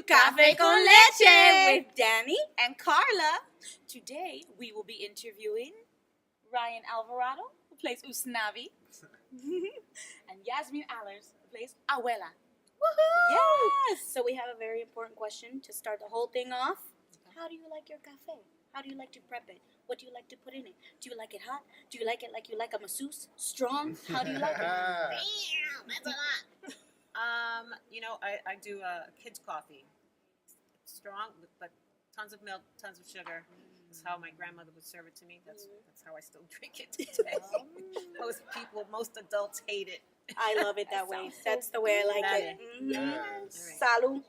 Café con Leche with Danny and Carla. Today we will be interviewing Ryan Alvarado, who plays Usnavi, and Yasmin Allers, who plays Abuela. Woohoo! Yes! So we have a very important question to start the whole thing off. How do you like your cafe? How do you like to prep it? What do you like to put in it? Do you like it hot? Do you like it like you like a masseuse? Strong? How do you like it? Damn, that's a lot. I do kids coffee. Strong, but tons of milk, tons of sugar. That's how my grandmother would serve it to me. That's how I still drink it today. Most adults hate it. I love it that way. That's the way I like it. Yes. Salud.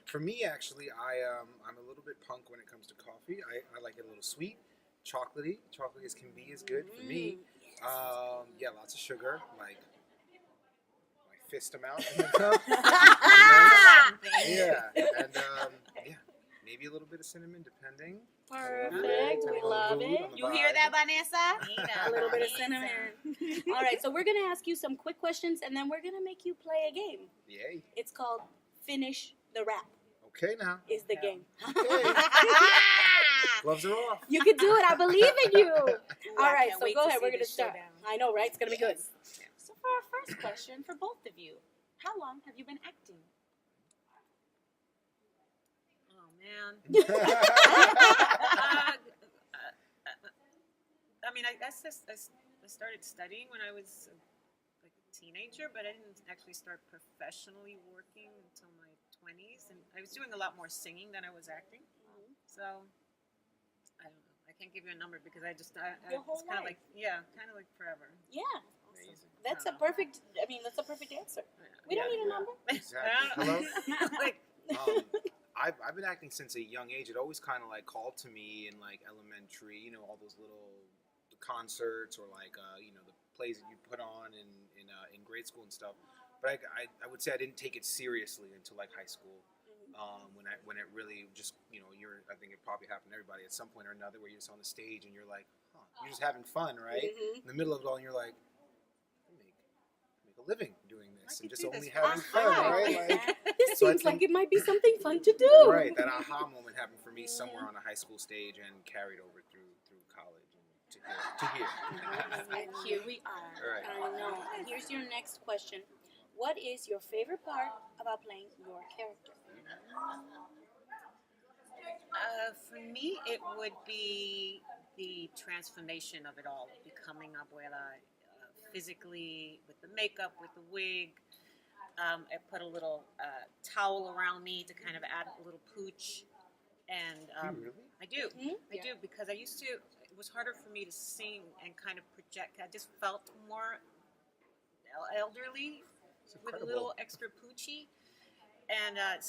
For me, actually, I'm a little bit punk when it comes to coffee. I like it a little sweet, chocolatey. Chocolatey as can be is good for me. Lots of sugar, like my fist amount in the cup. Maybe a little bit of cinnamon, depending. Perfect. We love it. You hear that, Vanessa? A little bit of cinnamon. All right, so we're going to ask you some quick questions, and then we're going to make you play a game. Yay. It's called Finish the Rap. Okay, now. Is the game. Okay. Gloves are off. You can do it. I believe in you. All right, so wait go to ahead. see We're going to this start. showdown. I know, right? It's going to be good. So for our first question for both of you, how long have you been acting? Oh man. I started studying when I was like a teenager, but I didn't actually start professionally working until my 20s, and I was doing a lot more singing than I was acting. So I don't know. I can't give you a number because it's kind of like forever. Yeah. Amazing. That's a perfect answer. We don't need a number. Exactly. Hello? Like, I've been acting since a young age. It always kind of like called to me in like elementary, all those little concerts or like the plays that you put on in grade school and stuff. But I would say I didn't take it seriously until like high school. When it really just I think it probably happened to everybody at some point or another where you're just on the stage and you're like, you're just having fun, right? In the middle of it all, and you're like, I make a living doing this and just only having fun, right? This seems like it might be something fun to do. Right, that aha moment happened for me somewhere on a high school stage and carried over through college and to here. And here we are. Right. I know. Here's your next question. What is your favorite part about playing your character? For me, it would be the transformation of it all, becoming Abuela, physically, with the makeup, with the wig. I put a little towel around me to kind of add a little pooch. And Really? I do. I do, because it was harder for me to sing and kind of project. I just felt more elderly with a little extra poochy. And I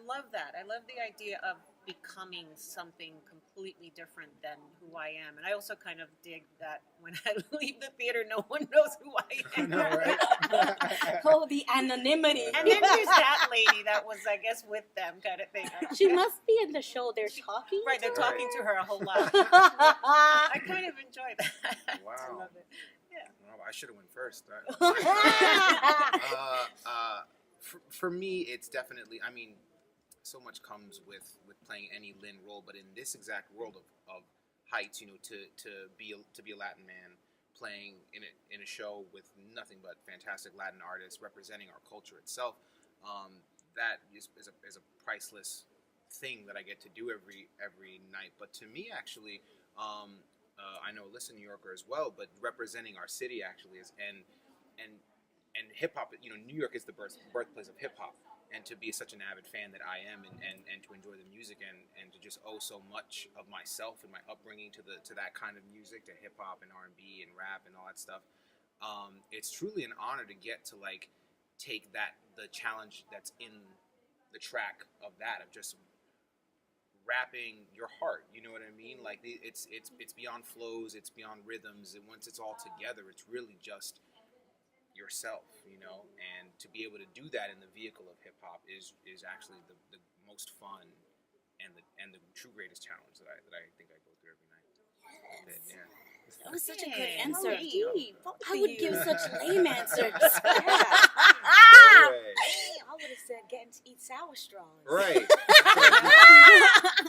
love that. I love the idea of becoming something completely different than who I am. And I also kind of dig that when I leave the theater, no one knows who I am. I know, right? Oh, the anonymity. And then there's that lady that was, I guess, with them kind of thing. She must be in the show. They're talking. Right, they're to her? talking to her a whole lot. I kind of enjoy that. Wow. I love it. Yeah. Well, I should have went first. For me, it's definitely, so much comes with playing any Lynn role, but in this exact world of heights, to be a Latin man playing in a show with nothing but fantastic Latin artists representing our culture itself, that is a priceless thing that I get to do every night. But to me, actually, I know Alyssa, New Yorker as well, but representing our city actually is and hip hop. New York is the birthplace of hip hop. And to be such an avid fan that I am, and to enjoy the music, and to just owe so much of myself and my upbringing to that kind of music, to hip hop and R&B and rap and all that stuff, it's truly an honor to get to like take the challenge that's in the track of just rapping your heart. You know what I mean? Like it's beyond flows, it's beyond rhythms, and once it's all together, it's really just yourself, and to be able to do that in the vehicle of hip hop is actually the most fun and the true greatest challenge that I think I go through every night. Yeah. That was such a good answer. Deep. I would give such lame answers. No way. I would have getting to eat sour straws. Right.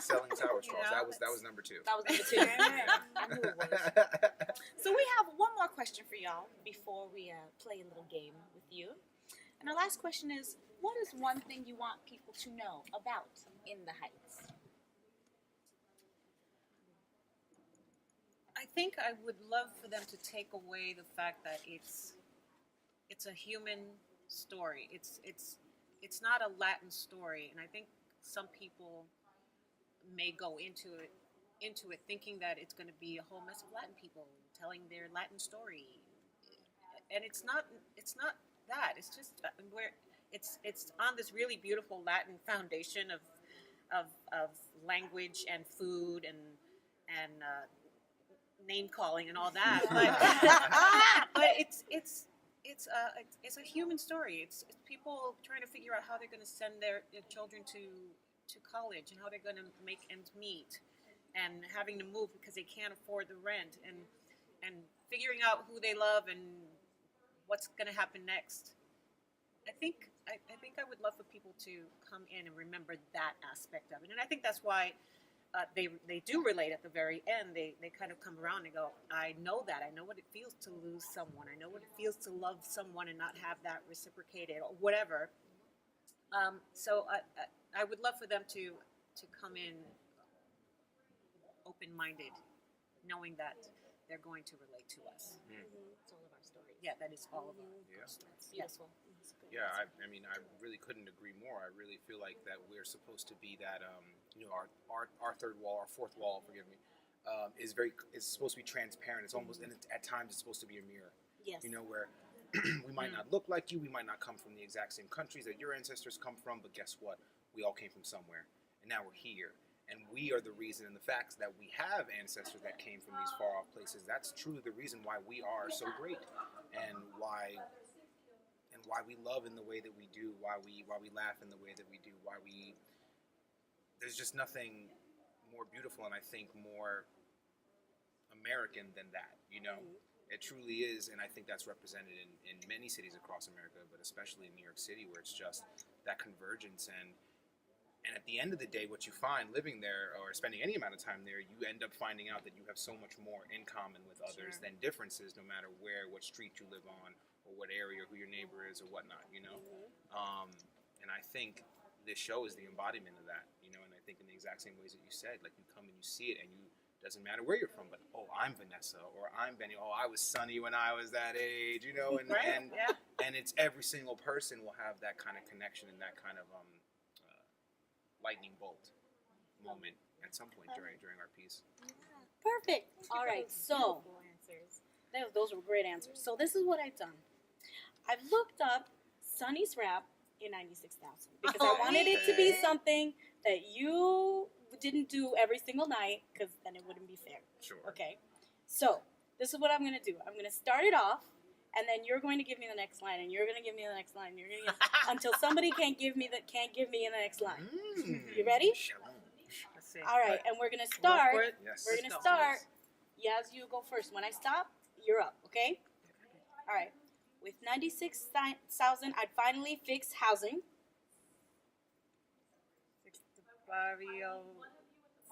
Selling sour straws. Yeah, That was number 2. That was number 2. I knew it was. So we have one more question for y'all before we play a little game with you. And our last question is, what is one thing you want people to know about In the Heights? I think I would love for them to take away the fact that it's a human story. It's not a Latin story, and I think some people may go into it thinking that it's going to be a whole mess of Latin people telling their Latin story, and it's not that. It's just where it's on this really beautiful Latin foundation of language and food and name calling and all that, but it's a human story. It's people trying to figure out how they're going to send their children to college and how they're going to make ends meet, and having to move because they can't afford the rent, and figuring out who they love and what's going to happen next. I think I would love for people to come in and remember that aspect of it, and I think that's why. They do relate at the very end. They kind of come around and go, I know that. I know what it feels to lose someone. I know what it feels to love someone and not have that reciprocated or whatever. So I would love for them to come in open-minded, knowing that they're going to relate to us. It's all of our stories. Yeah, that is all of our Yeah. stories. Beautiful. Yeah, I mean, I really couldn't agree more. I really feel like that we're supposed to be that, our third wall, our fourth wall, forgive me, is supposed to be transparent. It's almost, and at times it's supposed to be a mirror. Yes. Where we might not look like you, we might not come from the exact same countries that your ancestors come from, but guess what? We all came from somewhere, and now we're here. And we are the reason, and the facts that we have ancestors that came from these far off places. That's truly the reason why we are so great, and why we love in the way that we do, why we laugh in the way that we do, there's just nothing more beautiful and I think more American than that, It truly is, and I think that's represented in many cities across America, but especially in New York City, where it's just that convergence, and at the end of the day, what you find living there or spending any amount of time there, you end up finding out that you have so much more in common with others than differences, no matter what street you live on, or what area, who your neighbor is, or whatnot, And I think this show is the embodiment of that, and I think in the exact same ways that you said, like you come and you see it, and doesn't matter where you're from, but I'm Vanessa, or I'm Benny, I was Sunny when I was that age, and Right? Yeah. and it's every single person will have that kind of connection and that kind of lightning bolt moment at some point during our piece. Perfect. All right. So Beautiful answers. those were great answers. So this is what I've done. I've looked up Sunny's rap in 96,000 because I wanted it to be something that you didn't do every single night, because then it wouldn't be fair. Sure. Okay. So this is what I'm going to do. I'm going to start it off, and then you're going to give me the next line, and you're going to give me the next line. You're going to until somebody can't give me the next line. You ready? Let's see. All right, and we're going to start. Yes. We're going to start. Yes, you go first. When I stop, you're up, okay? All right. With 96,000, I'd finally fix housing. Fix the barrio,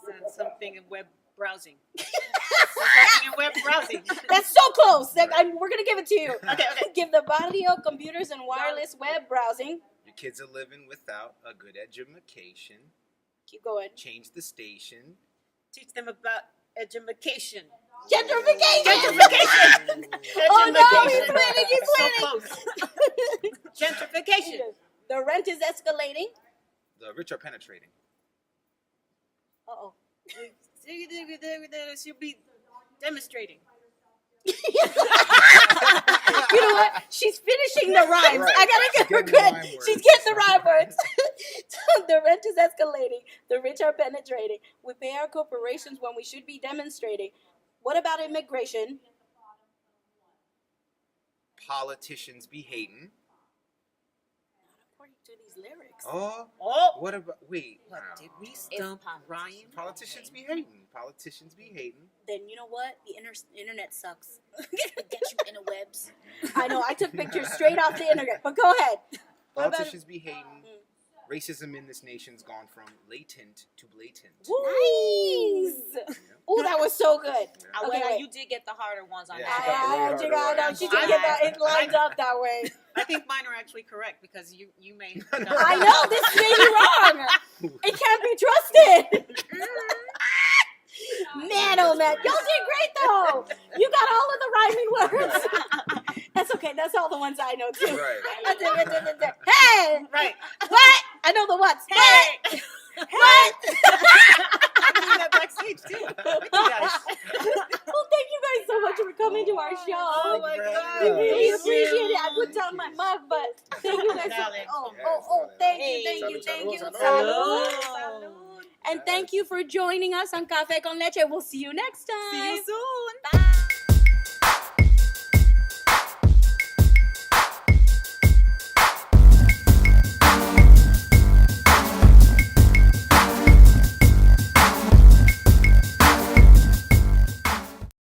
send something in web browsing. Something in web browsing. That's so close. We're going to give it to you. Okay. Give the barrio computers and wireless web browsing. Your kids are living without a good education. Keep going. Change the station. Teach them about education. Gentrification! Oh no, he's winning, So close. Gentrification. The rent is escalating. The rich are penetrating. Uh-oh. She'll be demonstrating. You know what? She's finishing the rhymes. Right. I gotta give her She's getting the credit. rhyme words. She's getting the rhyme words. The rent is escalating. The rich are penetrating. We pay our corporations when we should be demonstrating. What about immigration? Politicians be hating. According to these lyrics. Oh, Oh, what about? Wait. what Wow. did we stump Ryan? Politicians be hating. Politicians be hating. Then you know what? The internet sucks. Get you interwebs. I know. I took pictures straight off the internet. But go ahead. What about Politicians be hating. racism in this nation's gone from latent to blatant. Nice. Oh, that was so good. Yeah. Abuela, wait. you did get the harder ones on Yeah, that. she got the really hard I know, ones. she did get that. It lined up that way. I think mine are actually correct because you may. I know, this may be wrong. It can't be trusted. Man, oh man. Y'all did great though. You got all of the rhyming words. That's okay. That's all the ones I know too. Right. Hey! Right. What? I know the what's. Hey! What? I'm doing that backstage too. With you guys. Well, thank you guys so much for coming to our show. Oh my We God. really Thank appreciate you. it. I put down my mug, but thank you guys. Dale. Thank Salud, you. salud, Salud. Salud. And thank you for joining us on Café con Leche. We'll see you next time. See you soon. Bye.